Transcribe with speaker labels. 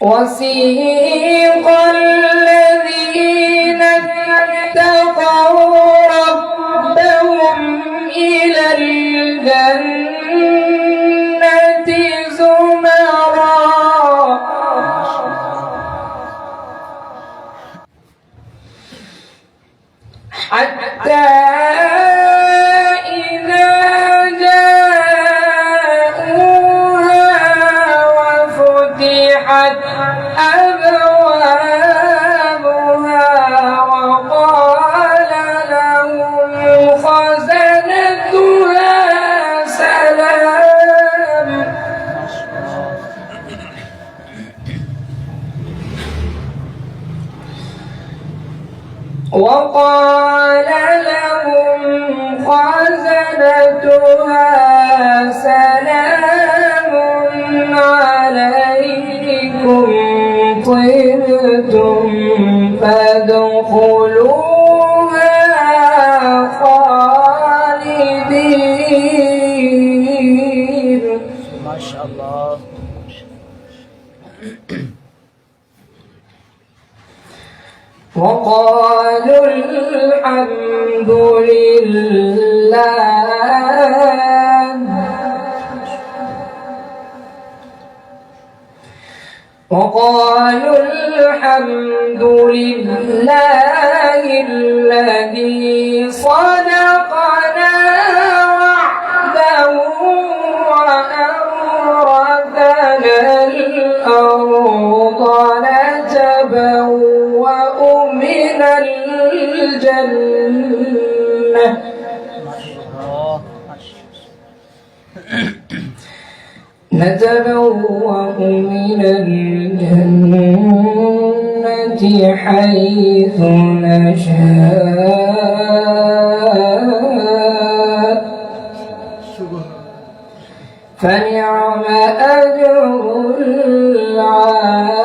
Speaker 1: وسيق الذين اتقوا ربهم إلى الجنة زمرا حتى إذا جاءوها وفتحت أبوابها وقال لهم خزنتها سلام وقال لهم خزنتها سلام عليكم طبتم فادخلوها خالدين.
Speaker 2: ما شاء الله.
Speaker 1: وقالوا الحمد لله الذي صدقنا وعده وأورثنا الأرض نتبوأ من الجنة حيث نشاء فنعم أجر العاملين.